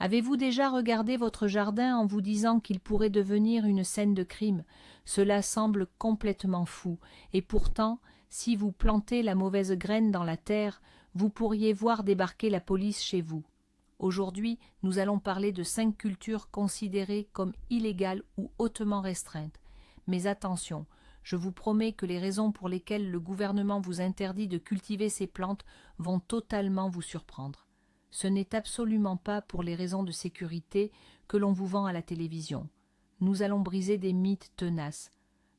Avez-vous déjà regardé votre jardin en vous disant qu'il pourrait devenir une scène de crime? Cela semble complètement fou, et pourtant, si vous plantez la mauvaise graine dans la terre, vous pourriez voir débarquer la police chez vous. Aujourd'hui, nous allons parler de 5 cultures considérées comme illégales ou hautement restreintes. Mais attention, je vous promets que les raisons pour lesquelles le gouvernement vous interdit de cultiver ces plantes vont totalement vous surprendre. Ce n'est absolument pas pour les raisons de sécurité que l'on vous vend à la télévision. Nous allons briser des mythes tenaces.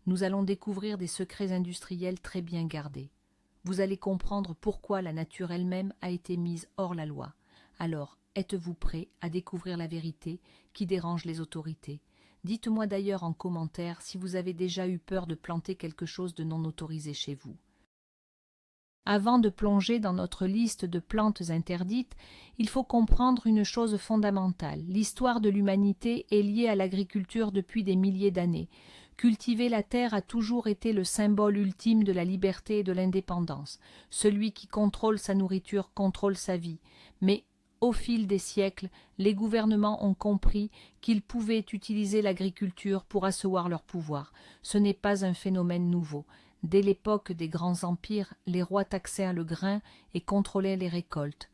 Nous allons découvrir des secrets industriels très bien gardés. Vous allez comprendre pourquoi la nature elle-même a été mise hors la loi. Alors, êtes-vous prêt à découvrir la vérité qui dérange les autorités? Dites-moi d'ailleurs en commentaire si vous avez déjà eu peur de planter quelque chose de non autorisé chez vous. Avant de plonger dans notre liste de plantes interdites, il faut comprendre une chose fondamentale. L'histoire de l'humanité est liée à l'agriculture depuis des milliers d'années. Cultiver la terre a toujours été le symbole ultime de la liberté et de l'indépendance. Celui qui contrôle sa nourriture contrôle sa vie. Mais au fil des siècles, les gouvernements ont compris qu'ils pouvaient utiliser l'agriculture pour asseoir leur pouvoir. Ce n'est pas un phénomène nouveau. Dès l'époque des grands empires, les rois taxaient le grain et contrôlaient les récoltes.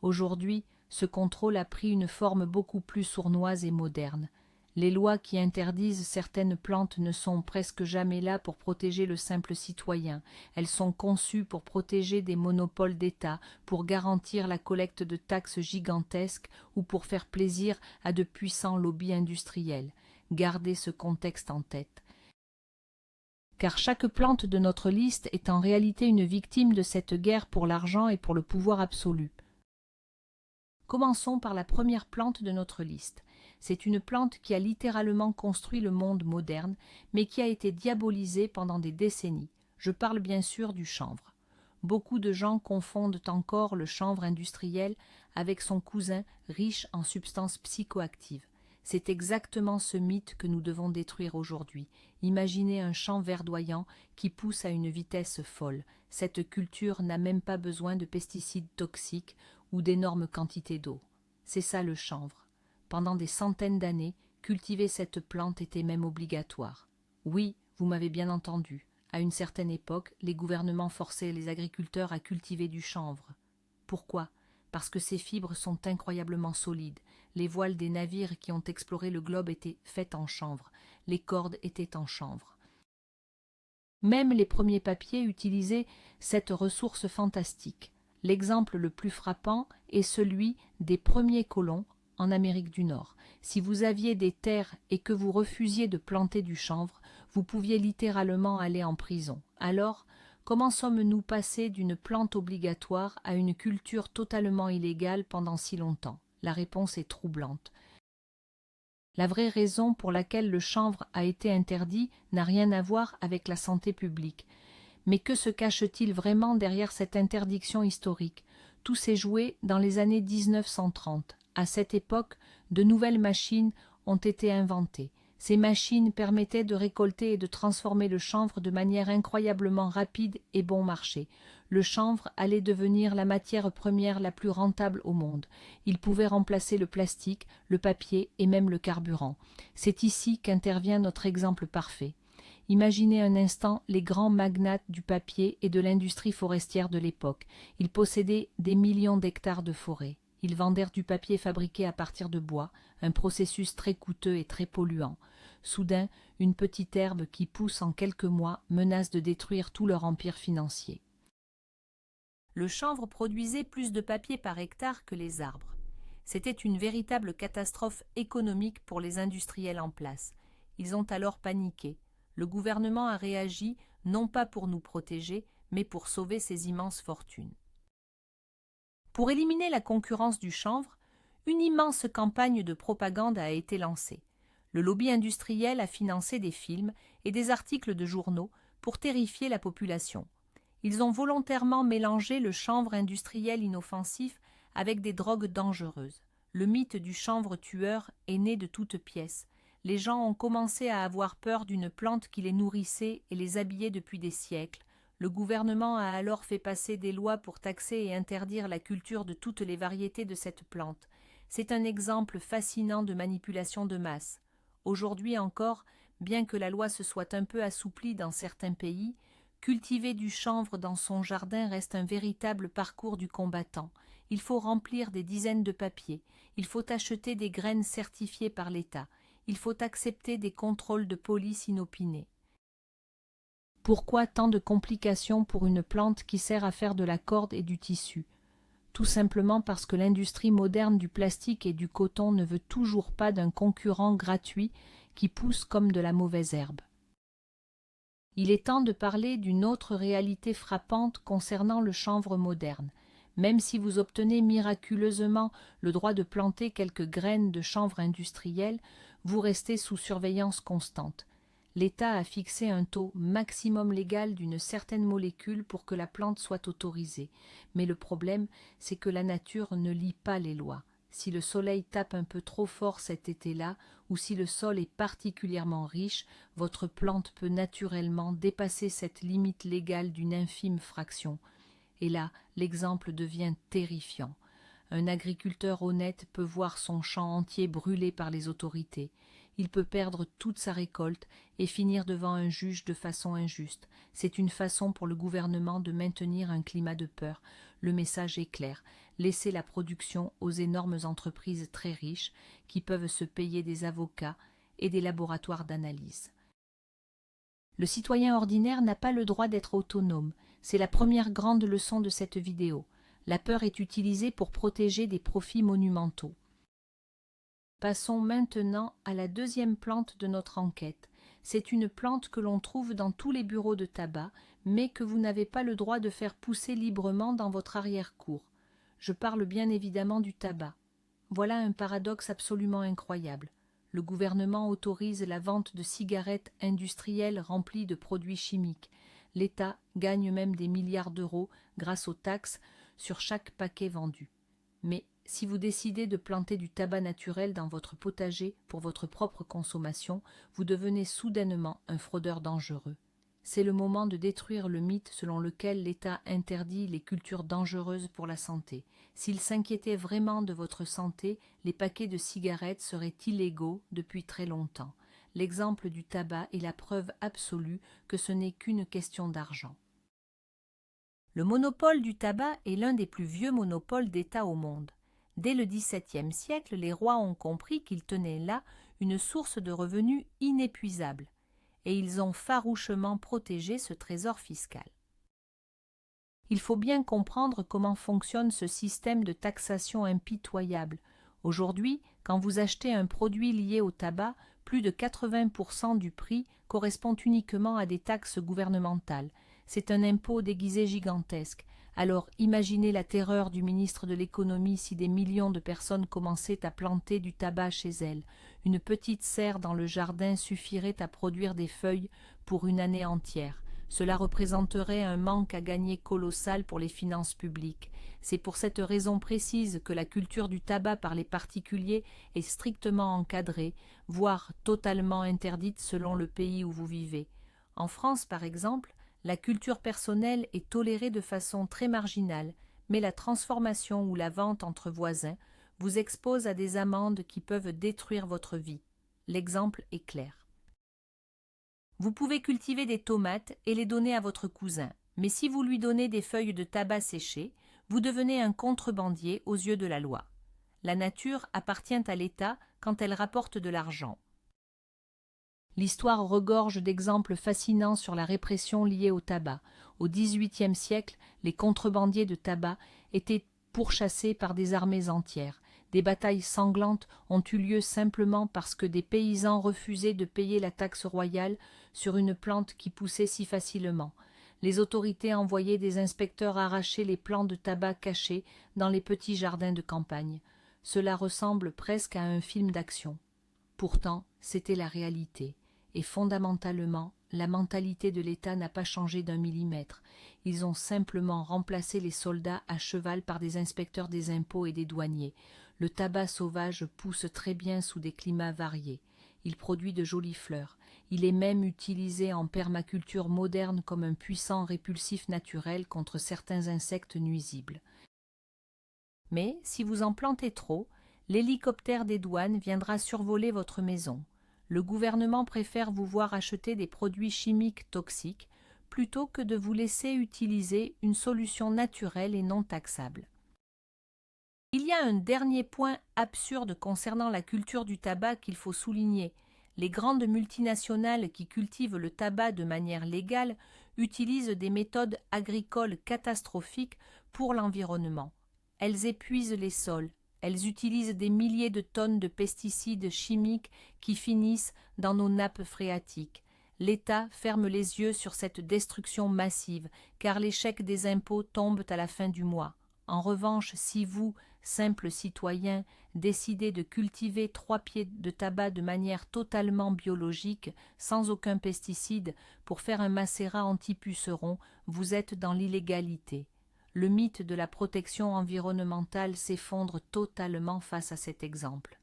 Aujourd'hui, ce contrôle a pris une forme beaucoup plus sournoise et moderne. Les lois qui interdisent certaines plantes ne sont presque jamais là pour protéger le simple citoyen. Elles sont conçues pour protéger des monopoles d'État, pour garantir la collecte de taxes gigantesques ou pour faire plaisir à de puissants lobbies industriels. Gardez ce contexte en tête. Car chaque plante de notre liste est en réalité une victime de cette guerre pour l'argent et pour le pouvoir absolu. Commençons par la première plante de notre liste. C'est une plante qui a littéralement construit le monde moderne, mais qui a été diabolisée pendant des décennies. Je parle bien sûr du chanvre. Beaucoup de gens confondent encore le chanvre industriel avec son cousin riche en substances psychoactives. C'est exactement ce mythe que nous devons détruire aujourd'hui. Imaginez un champ verdoyant qui pousse à une vitesse folle. Cette culture n'a même pas besoin de pesticides toxiques ou d'énormes quantités d'eau. C'est ça le chanvre. Pendant des centaines d'années, cultiver cette plante était même obligatoire. Oui, vous m'avez bien entendu. À une certaine époque, les gouvernements forçaient les agriculteurs à cultiver du chanvre. Pourquoi? Parce que ces fibres sont incroyablement solides. Les voiles des navires qui ont exploré le globe étaient faites en chanvre. Les cordes étaient en chanvre. Même les premiers papiers utilisaient cette ressource fantastique. L'exemple le plus frappant est celui des premiers colons en Amérique du Nord. Si vous aviez des terres et que vous refusiez de planter du chanvre, vous pouviez littéralement aller en prison. Alors, comment sommes-nous passés d'une plante obligatoire à une culture totalement illégale pendant si longtemps? La réponse est troublante. La vraie raison pour laquelle le chanvre a été interdit n'a rien à voir avec la santé publique. Mais que se cache-t-il vraiment derrière cette interdiction historique? Tout s'est joué dans les années 1930. À cette époque, de nouvelles machines ont été inventées. Ces machines permettaient de récolter et de transformer le chanvre de manière incroyablement rapide et bon marché. Le chanvre allait devenir la matière première la plus rentable au monde. Il pouvait remplacer le plastique, le papier et même le carburant. C'est ici qu'intervient notre exemple parfait. Imaginez un instant les grands magnates du papier et de l'industrie forestière de l'époque. Ils possédaient des millions d'hectares de forêt. Ils vendèrent du papier fabriqué à partir de bois, un processus très coûteux et très polluant. Soudain, une petite herbe qui pousse en quelques mois menace de détruire tout leur empire financier. Le chanvre produisait plus de papier par hectare que les arbres. C'était une véritable catastrophe économique pour les industriels en place. Ils ont alors paniqué. Le gouvernement a réagi, non pas pour nous protéger, mais pour sauver ces immenses fortunes. Pour éliminer la concurrence du chanvre, une immense campagne de propagande a été lancée. Le lobby industriel a financé des films et des articles de journaux pour terrifier la population. Ils ont volontairement mélangé le chanvre industriel inoffensif avec des drogues dangereuses. Le mythe du chanvre tueur est né de toutes pièces. Les gens ont commencé à avoir peur d'une plante qui les nourrissait et les habillait depuis des siècles. Le gouvernement a alors fait passer des lois pour taxer et interdire la culture de toutes les variétés de cette plante. C'est un exemple fascinant de manipulation de masse. Aujourd'hui encore, bien que la loi se soit un peu assouplie dans certains pays, cultiver du chanvre dans son jardin reste un véritable parcours du combattant. Il faut remplir des dizaines de papiers, il faut acheter des graines certifiées par l'État, il faut accepter des contrôles de police inopinés. Pourquoi tant de complications pour une plante qui sert à faire de la corde et du tissu? Tout simplement parce que l'industrie moderne du plastique et du coton ne veut toujours pas d'un concurrent gratuit qui pousse comme de la mauvaise herbe. Il est temps de parler d'une autre réalité frappante concernant le chanvre moderne. Même si vous obtenez miraculeusement le droit de planter quelques graines de chanvre industriel, vous restez sous surveillance constante. L'État a fixé un taux maximum légal d'une certaine molécule pour que la plante soit autorisée. Mais le problème, c'est que la nature ne lit pas les lois. Si le soleil tape un peu trop fort cet été-là, ou si le sol est particulièrement riche, votre plante peut naturellement dépasser cette limite légale d'une infime fraction. Et là, l'exemple devient terrifiant. Un agriculteur honnête peut voir son champ entier brûlé par les autorités. Il peut perdre toute sa récolte et finir devant un juge de façon injuste. C'est une façon pour le gouvernement de maintenir un climat de peur. Le message est clair. Laissez la production aux énormes entreprises très riches qui peuvent se payer des avocats et des laboratoires d'analyse. Le citoyen ordinaire n'a pas le droit d'être autonome. C'est la première grande leçon de cette vidéo. La peur est utilisée pour protéger des profits monumentaux. Passons maintenant à la deuxième plante de notre enquête. C'est une plante que l'on trouve dans tous les bureaux de tabac, mais que vous n'avez pas le droit de faire pousser librement dans votre arrière-cour. Je parle bien évidemment du tabac. Voilà un paradoxe absolument incroyable. Le gouvernement autorise la vente de cigarettes industrielles remplies de produits chimiques. L'État gagne même des milliards d'euros grâce aux taxes sur chaque paquet vendu. Mais si vous décidez de planter du tabac naturel dans votre potager pour votre propre consommation, vous devenez soudainement un fraudeur dangereux. C'est le moment de détruire le mythe selon lequel l'État interdit les cultures dangereuses pour la santé. S'il s'inquiétait vraiment de votre santé, les paquets de cigarettes seraient illégaux depuis très longtemps. L'exemple du tabac est la preuve absolue que ce n'est qu'une question d'argent. Le monopole du tabac est l'un des plus vieux monopoles d'État au monde. Dès le XVIIe siècle, les rois ont compris qu'ils tenaient là une source de revenus inépuisable, et ils ont farouchement protégé ce trésor fiscal. Il faut bien comprendre comment fonctionne ce système de taxation impitoyable. Aujourd'hui, quand vous achetez un produit lié au tabac, plus de 80% du prix correspond uniquement à des taxes gouvernementales. C'est un impôt déguisé gigantesque. Alors imaginez la terreur du ministre de l'économie si des millions de personnes commençaient à planter du tabac chez elles. Une petite serre dans le jardin suffirait à produire des feuilles pour une année entière. Cela représenterait un manque à gagner colossal pour les finances publiques. C'est pour cette raison précise que la culture du tabac par les particuliers est strictement encadrée, voire totalement interdite selon le pays où vous vivez. En France, par exemple, la culture personnelle est tolérée de façon très marginale, mais la transformation ou la vente entre voisins vous expose à des amendes qui peuvent détruire votre vie. L'exemple est clair. Vous pouvez cultiver des tomates et les donner à votre cousin, mais si vous lui donnez des feuilles de tabac séchées, vous devenez un contrebandier aux yeux de la loi. La nature appartient à l'État quand elle rapporte de l'argent. L'histoire regorge d'exemples fascinants sur la répression liée au tabac. Au XVIIIe siècle, les contrebandiers de tabac étaient pourchassés par des armées entières. Des batailles sanglantes ont eu lieu simplement parce que des paysans refusaient de payer la taxe royale sur une plante qui poussait si facilement. Les autorités envoyaient des inspecteurs arracher les plants de tabac cachés dans les petits jardins de campagne. Cela ressemble presque à un film d'action. Pourtant, c'était la réalité. Et fondamentalement, la mentalité de l'État n'a pas changé d'un millimètre. Ils ont simplement remplacé les soldats à cheval par des inspecteurs des impôts et des douaniers. Le tabac sauvage pousse très bien sous des climats variés. Il produit de jolies fleurs. Il est même utilisé en permaculture moderne comme un puissant répulsif naturel contre certains insectes nuisibles. Mais si vous en plantez trop, L'hélicoptère des douanes viendra survoler votre maison. Le gouvernement préfère vous voir acheter des produits chimiques toxiques plutôt que de vous laisser utiliser une solution naturelle et non taxable. Il y a un dernier point absurde concernant la culture du tabac qu'il faut souligner. Les grandes multinationales qui cultivent le tabac de manière légale utilisent des méthodes agricoles catastrophiques pour l'environnement. Elles épuisent les sols, elles utilisent des milliers de tonnes de pesticides chimiques qui finissent dans nos nappes phréatiques. L'État ferme les yeux sur cette destruction massive, car les chèques des impôts tombent à la fin du mois. En revanche, si vous, simple citoyen, décidez de cultiver 3 pieds de tabac de manière totalement biologique, sans aucun pesticide, pour faire un macérat anti-puceron, vous êtes dans l'illégalité. Le mythe de la protection environnementale s'effondre totalement face à cet exemple.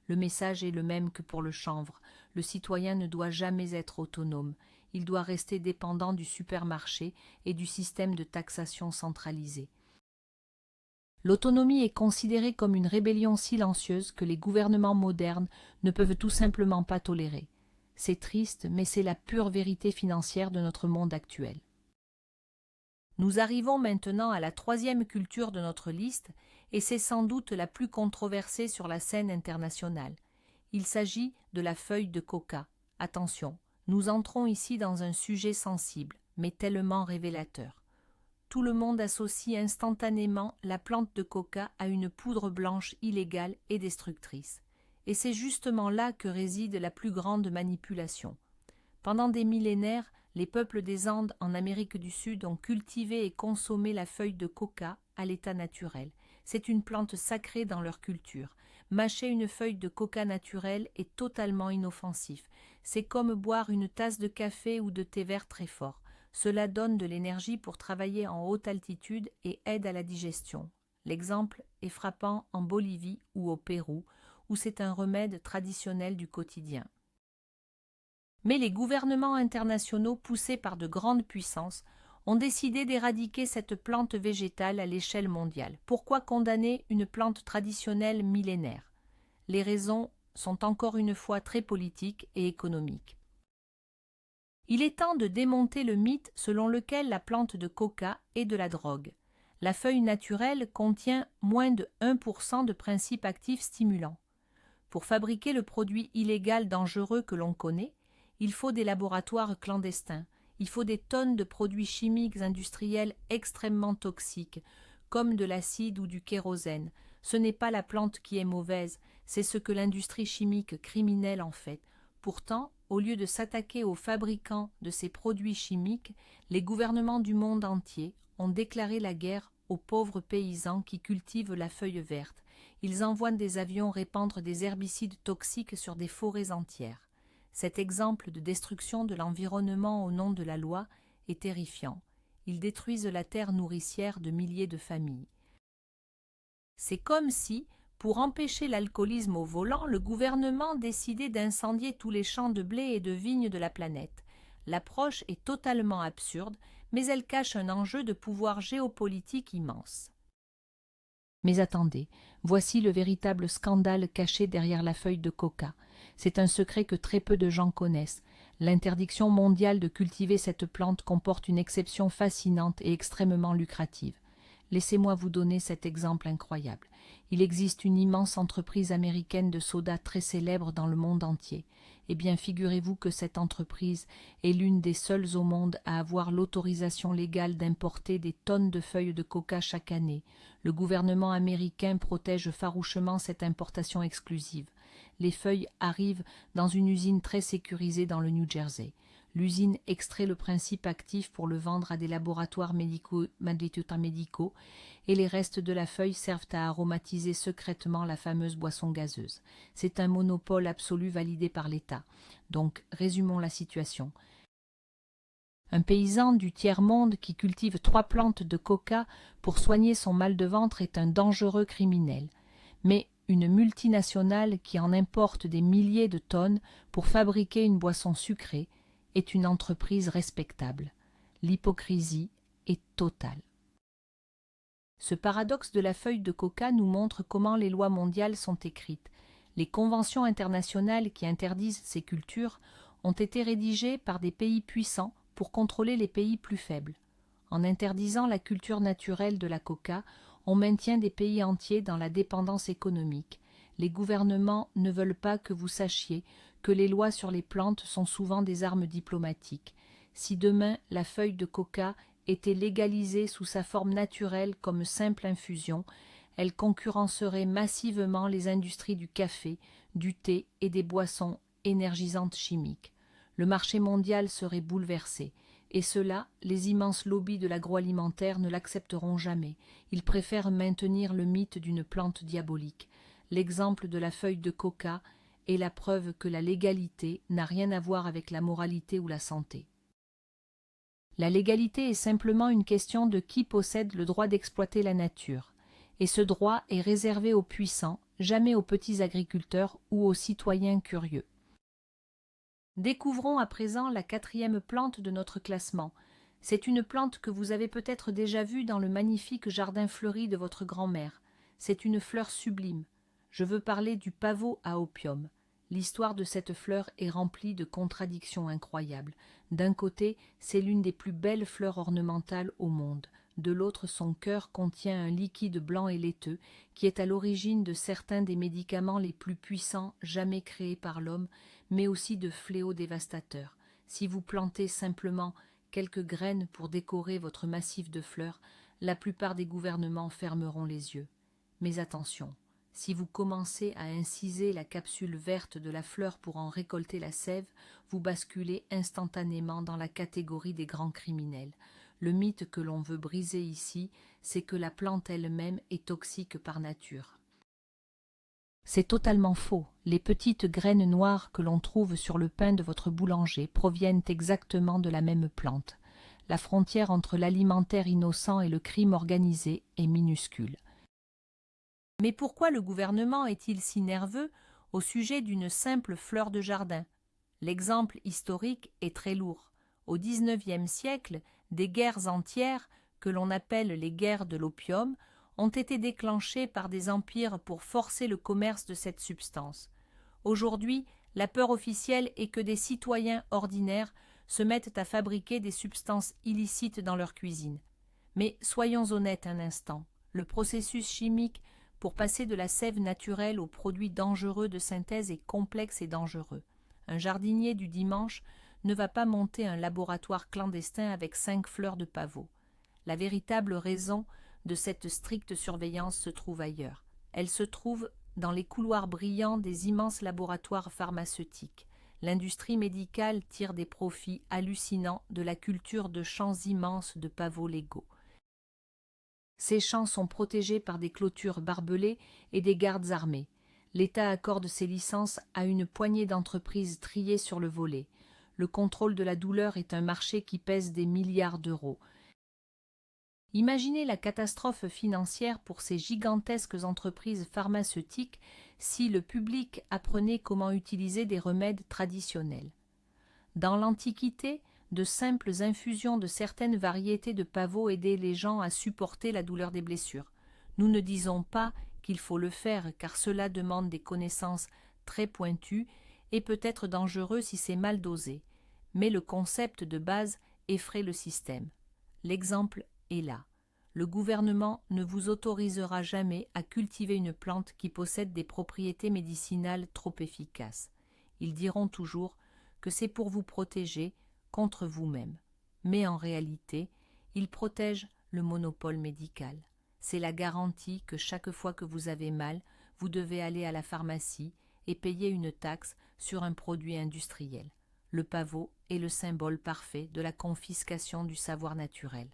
Le message est le même que pour le chanvre. Le citoyen ne doit jamais être autonome. Il doit rester dépendant du supermarché et du système de taxation centralisé. L'autonomie est considérée comme une rébellion silencieuse que les gouvernements modernes ne peuvent tout simplement pas tolérer. C'est triste, mais c'est la pure vérité financière de notre monde actuel. Nous arrivons maintenant à la 3e culture de notre liste, et c'est sans doute la plus controversée sur la scène internationale. Il s'agit de la feuille de coca. Attention, nous entrons ici dans un sujet sensible, mais tellement révélateur. Tout le monde associe instantanément la plante de coca à une poudre blanche illégale et destructrice. Et c'est justement là que réside la plus grande manipulation. Pendant des millénaires, les peuples des Andes en Amérique du Sud ont cultivé et consommé la feuille de coca à l'état naturel. C'est une plante sacrée dans leur culture. Mâcher une feuille de coca naturelle est totalement inoffensif. C'est comme boire une tasse de café ou de thé vert très fort. Cela donne de l'énergie pour travailler en haute altitude et aide à la digestion. L'exemple est frappant en Bolivie ou au Pérou, où c'est un remède traditionnel du quotidien. Mais les gouvernements internationaux, poussés par de grandes puissances, ont décidé d'éradiquer cette plante végétale à l'échelle mondiale. Pourquoi condamner une plante traditionnelle millénaire? Les raisons sont encore une fois très politiques et économiques. Il est temps de démonter le mythe selon lequel la plante de coca est de la drogue. La feuille naturelle contient moins de 1% de principes actifs stimulants. Pour fabriquer le produit illégal dangereux que l'on connaît, il faut des laboratoires clandestins, il faut des tonnes de produits chimiques industriels extrêmement toxiques, comme de l'acide ou du kérosène. Ce n'est pas la plante qui est mauvaise, c'est ce que l'industrie chimique criminelle en fait. Pourtant, au lieu de s'attaquer aux fabricants de ces produits chimiques, les gouvernements du monde entier ont déclaré la guerre aux pauvres paysans qui cultivent la feuille verte. Ils envoient des avions répandre des herbicides toxiques sur des forêts entières. Cet exemple de destruction de l'environnement au nom de la loi est terrifiant. Ils détruisent la terre nourricière de milliers de familles. C'est comme si, pour empêcher l'alcoolisme au volant, le gouvernement décidait d'incendier tous les champs de blé et de vignes de la planète. L'approche est totalement absurde, mais elle cache un enjeu de pouvoir géopolitique immense. Mais attendez, voici le véritable scandale caché derrière la feuille de coca. C'est un secret que très peu de gens connaissent. L'interdiction mondiale de cultiver cette plante comporte une exception fascinante et extrêmement lucrative. Laissez-moi vous donner cet exemple incroyable. Il existe une immense entreprise américaine de soda très célèbre dans le monde entier. Eh bien, figurez-vous que cette entreprise est l'une des seules au monde à avoir l'autorisation légale d'importer des tonnes de feuilles de coca chaque année. Le gouvernement américain protège farouchement cette importation exclusive. Les feuilles arrivent dans une usine très sécurisée dans le New Jersey. L'usine extrait le principe actif pour le vendre à des laboratoires médicaux et les restes de la feuille servent à aromatiser secrètement la fameuse boisson gazeuse. C'est un monopole absolu validé par l'État. Donc, résumons la situation. Un paysan du tiers-monde qui cultive 3 plantes de coca pour soigner son mal de ventre est un dangereux criminel. Mais une multinationale qui en importe des milliers de tonnes pour fabriquer une boisson sucrée est une entreprise respectable. L'hypocrisie est totale. Ce paradoxe de la feuille de coca nous montre comment les lois mondiales sont écrites. Les conventions internationales qui interdisent ces cultures ont été rédigées par des pays puissants pour contrôler les pays plus faibles. En interdisant la culture naturelle de la coca, on maintient des pays entiers dans la dépendance économique. Les gouvernements ne veulent pas que vous sachiez que les lois sur les plantes sont souvent des armes diplomatiques. Si demain la feuille de coca était légalisée sous sa forme naturelle comme simple infusion, elle concurrencerait massivement les industries du café, du thé et des boissons énergisantes chimiques. Le marché mondial serait bouleversé. Et cela, les immenses lobbies de l'agroalimentaire ne l'accepteront jamais. Ils préfèrent maintenir le mythe d'une plante diabolique. L'exemple de la feuille de coca est la preuve que la légalité n'a rien à voir avec la moralité ou la santé. La légalité est simplement une question de qui possède le droit d'exploiter la nature. Et ce droit est réservé aux puissants, jamais aux petits agriculteurs ou aux citoyens curieux. Découvrons à présent la 4e plante de notre classement. C'est une plante que vous avez peut-être déjà vue dans le magnifique jardin fleuri de votre grand-mère. C'est une fleur sublime. Je veux parler du pavot à opium. L'histoire de cette fleur est remplie de contradictions incroyables. D'un côté, c'est l'une des plus belles fleurs ornementales au monde. De l'autre, son cœur contient un liquide blanc et laiteux qui est à l'origine de certains des médicaments les plus puissants jamais créés par l'homme, mais aussi de fléaux dévastateurs. Si vous plantez simplement quelques graines pour décorer votre massif de fleurs, la plupart des gouvernements fermeront les yeux. Mais attention, si vous commencez à inciser la capsule verte de la fleur pour en récolter la sève, vous basculez instantanément dans la catégorie des grands criminels. Le mythe que l'on veut briser ici, c'est que la plante elle-même est toxique par nature. C'est totalement faux. Les petites graines noires que l'on trouve sur le pain de votre boulanger proviennent exactement de la même plante. La frontière entre l'alimentaire innocent et le crime organisé est minuscule. Mais pourquoi le gouvernement est-il si nerveux au sujet d'une simple fleur de jardin? L'exemple historique est très lourd. Au XIXe siècle, des guerres entières, que l'on appelle les guerres de l'opium, ont été déclenchées par des empires pour forcer le commerce de cette substance. Aujourd'hui, la peur officielle est que des citoyens ordinaires se mettent à fabriquer des substances illicites dans leur cuisine. Mais soyons honnêtes un instant, le processus chimique pour passer de la sève naturelle aux produits dangereux de synthèse est complexe et dangereux. Un jardinier du dimanche ne va pas monter un laboratoire clandestin avec 5 fleurs de pavot. La véritable raison de cette stricte surveillance se trouve ailleurs. Elle se trouve dans les couloirs brillants des immenses laboratoires pharmaceutiques. L'industrie médicale tire des profits hallucinants de la culture de champs immenses de pavots légaux. Ces champs sont protégés par des clôtures barbelées et des gardes armés. L'État accorde ses licences à une poignée d'entreprises triées sur le volet. Le contrôle de la douleur est un marché qui pèse des milliards d'euros. Imaginez la catastrophe financière pour ces gigantesques entreprises pharmaceutiques si le public apprenait comment utiliser des remèdes traditionnels. Dans l'Antiquité, de simples infusions de certaines variétés de pavots aidaient les gens à supporter la douleur des blessures. Nous ne disons pas qu'il faut le faire car cela demande des connaissances très pointues et peut être dangereux si c'est mal dosé. Mais le concept de base effraie le système. L'exemple est là. Le gouvernement ne vous autorisera jamais à cultiver une plante qui possède des propriétés médicinales trop efficaces. Ils diront toujours que c'est pour vous protéger contre vous-même. Mais en réalité, ils protègent le monopole médical. C'est la garantie que chaque fois que vous avez mal, vous devez aller à la pharmacie et payer une taxe sur un produit industriel. Le pavot est le symbole parfait de la confiscation du savoir naturel.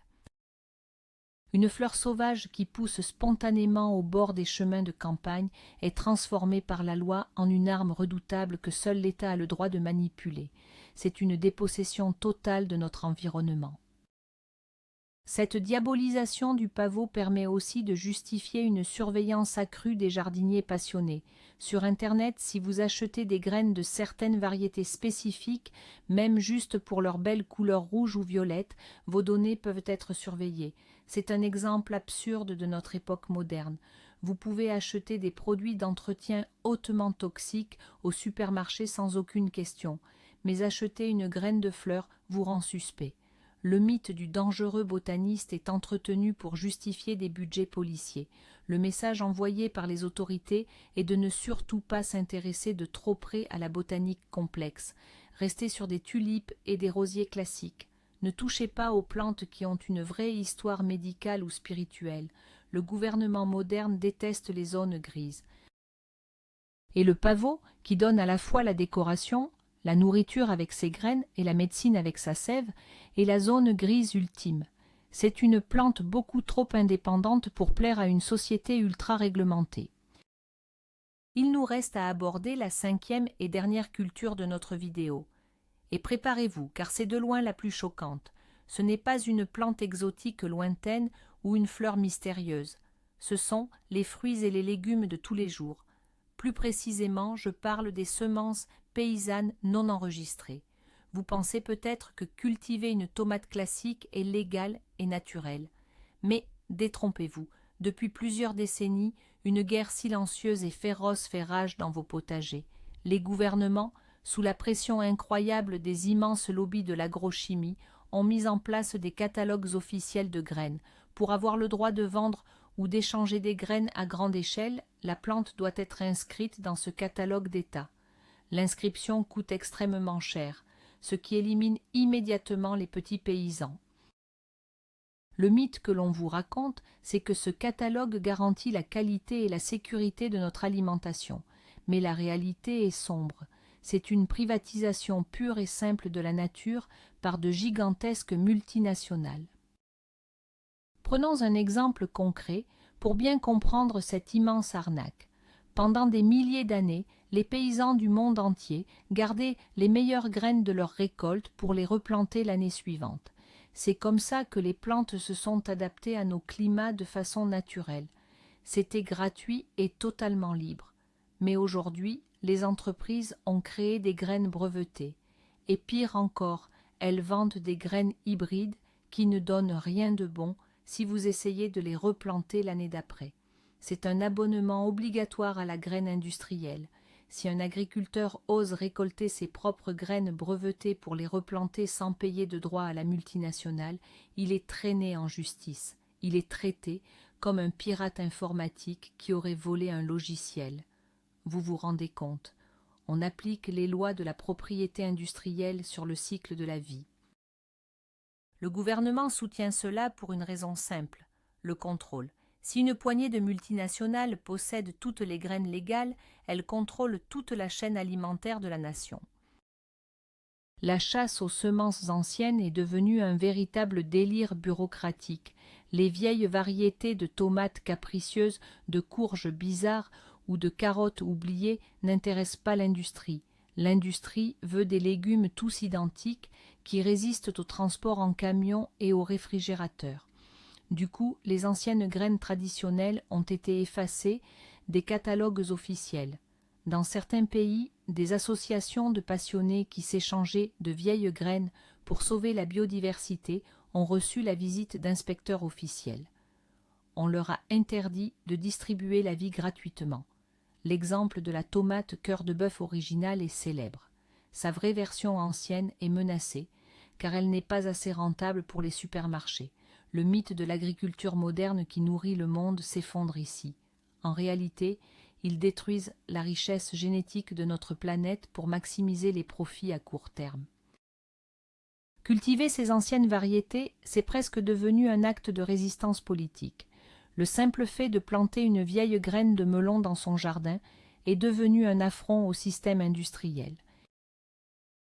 Une fleur sauvage qui pousse spontanément au bord des chemins de campagne est transformée par la loi en une arme redoutable que seul l'État a le droit de manipuler. C'est une dépossession totale de notre environnement. Cette diabolisation du pavot permet aussi de justifier une surveillance accrue des jardiniers passionnés. Sur Internet, si vous achetez des graines de certaines variétés spécifiques, même juste pour leur belle couleur rouge ou violette, vos données peuvent être surveillées. C'est un exemple absurde de notre époque moderne. Vous pouvez acheter des produits d'entretien hautement toxiques au supermarché sans aucune question, mais acheter une graine de fleur vous rend suspect. Le mythe du dangereux botaniste est entretenu pour justifier des budgets policiers. Le message envoyé par les autorités est de ne surtout pas s'intéresser de trop près à la botanique complexe. Restez sur des tulipes et des rosiers classiques. Ne touchez pas aux plantes qui ont une vraie histoire médicale ou spirituelle. Le gouvernement moderne déteste les zones grises. Et le pavot, qui donne à la fois la décoration, la nourriture avec ses graines et la médecine avec sa sève, est la zone grise ultime. C'est une plante beaucoup trop indépendante pour plaire à une société ultra réglementée. Il nous reste à aborder la 5e et dernière culture de notre vidéo. Et préparez-vous, car c'est de loin la plus choquante. Ce n'est pas une plante exotique lointaine ou une fleur mystérieuse. Ce sont les fruits et les légumes de tous les jours. Plus précisément, je parle des semences paysannes non enregistrées. Vous pensez peut-être que cultiver une tomate classique est légal et naturel. Mais détrompez-vous, depuis plusieurs décennies, une guerre silencieuse et féroce fait rage dans vos potagers. Les gouvernements, sous la pression incroyable des immenses lobbies de l'agrochimie, ont mis en place des catalogues officiels de graines. Pour avoir le droit de vendre ou d'échanger des graines à grande échelle, la plante doit être inscrite dans ce catalogue d'État. L'inscription coûte extrêmement cher, ce qui élimine immédiatement les petits paysans. Le mythe que l'on vous raconte, c'est que ce catalogue garantit la qualité et la sécurité de notre alimentation. Mais la réalité est sombre. C'est une privatisation pure et simple de la nature par de gigantesques multinationales. Prenons un exemple concret pour bien comprendre cette immense arnaque. Pendant des milliers d'années, les paysans du monde entier gardaient les meilleures graines de leur récolte pour les replanter l'année suivante. C'est comme ça que les plantes se sont adaptées à nos climats de façon naturelle. C'était gratuit et totalement libre. Mais aujourd'hui, les entreprises ont créé des graines brevetées. Et pire encore, elles vendent des graines hybrides qui ne donnent rien de bon si vous essayez de les replanter l'année d'après. C'est un abonnement obligatoire à la graine industrielle. Si un agriculteur ose récolter ses propres graines brevetées pour les replanter sans payer de droits à la multinationale, il est traîné en justice. Il est traité comme un pirate informatique qui aurait volé un logiciel. Vous vous rendez compte, on applique les lois de la propriété industrielle sur le cycle de la vie. Le gouvernement soutient cela pour une raison simple, le contrôle. Si une poignée de multinationales possède toutes les graines légales, elle contrôle toute la chaîne alimentaire de la nation. La chasse aux semences anciennes est devenue un véritable délire bureaucratique. Les vieilles variétés de tomates capricieuses, de courges bizarres ou de carottes oubliées n'intéressent pas l'industrie. L'industrie veut des légumes tous identiques qui résistent au transport en camion et au réfrigérateur. Du coup, les anciennes graines traditionnelles ont été effacées des catalogues officiels. Dans certains pays, des associations de passionnés qui s'échangeaient de vieilles graines pour sauver la biodiversité ont reçu la visite d'inspecteurs officiels. On leur a interdit de distribuer la vie gratuitement. L'exemple de la tomate cœur de bœuf originale est célèbre. Sa vraie version ancienne est menacée, car elle n'est pas assez rentable pour les supermarchés. Le mythe de l'agriculture moderne qui nourrit le monde s'effondre ici. En réalité, ils détruisent la richesse génétique de notre planète pour maximiser les profits à court terme. Cultiver ces anciennes variétés, c'est presque devenu un acte de résistance politique. Le simple fait de planter une vieille graine de melon dans son jardin est devenu un affront au système industriel.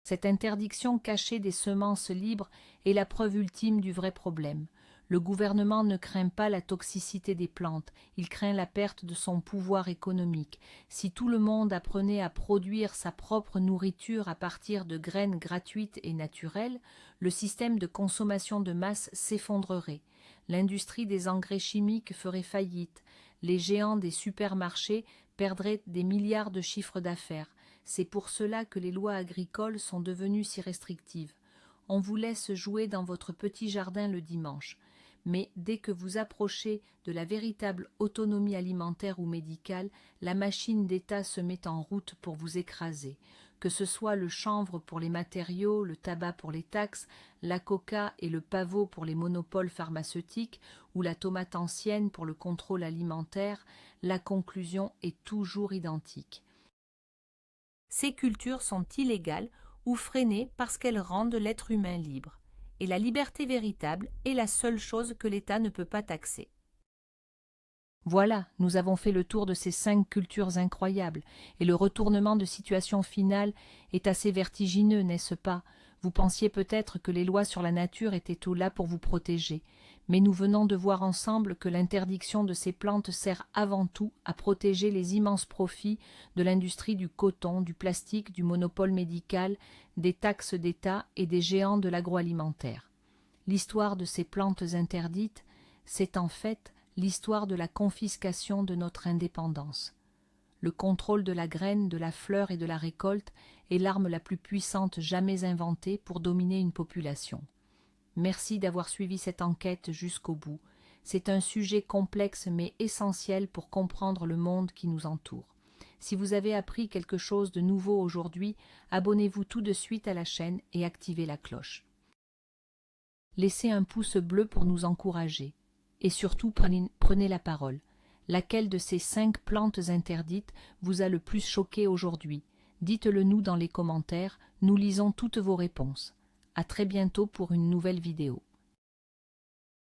Cette interdiction cachée des semences libres est la preuve ultime du vrai problème. Le gouvernement ne craint pas la toxicité des plantes, il craint la perte de son pouvoir économique. Si tout le monde apprenait à produire sa propre nourriture à partir de graines gratuites et naturelles, le système de consommation de masse s'effondrerait. L'industrie des engrais chimiques ferait faillite. Les géants des supermarchés perdraient des milliards de chiffres d'affaires. C'est pour cela que les lois agricoles sont devenues si restrictives. On vous laisse jouer dans votre petit jardin le dimanche. mais dès que vous approchez de la véritable autonomie alimentaire ou médicale, la machine d'État se met en route pour vous écraser. Que ce soit le chanvre pour les matériaux, le tabac pour les taxes, la coca et le pavot pour les monopoles pharmaceutiques, ou la tomate ancienne pour le contrôle alimentaire, la conclusion est toujours identique. Ces cultures sont illégales ou freinées parce qu'elles rendent l'être humain libre. Et la liberté véritable est la seule chose que l'État ne peut pas taxer. Voilà, nous avons fait le tour de ces 5 cultures incroyables, et le retournement de situation finale est assez vertigineux, n'est-ce pas? Vous pensiez peut-être que les lois sur la nature étaient là pour vous protéger, mais nous venons de voir ensemble que l'interdiction de ces plantes sert avant tout à protéger les immenses profits de l'industrie du coton, du plastique, du monopole médical, des taxes d'État et des géants de l'agroalimentaire. L'histoire de ces plantes interdites, c'est en fait l'histoire de la confiscation de notre indépendance. Le contrôle de la graine, de la fleur et de la récolte est l'arme la plus puissante jamais inventée pour dominer une population. Merci d'avoir suivi cette enquête jusqu'au bout. C'est un sujet complexe mais essentiel pour comprendre le monde qui nous entoure. Si vous avez appris quelque chose de nouveau aujourd'hui, abonnez-vous tout de suite à la chaîne et activez la cloche. Laissez un pouce bleu pour nous encourager. Et surtout, prenez la parole. Laquelle de ces 5 plantes interdites vous a le plus choqué aujourd'hui? Dites-le nous dans les commentaires, nous lisons toutes vos réponses. À très bientôt pour une nouvelle vidéo.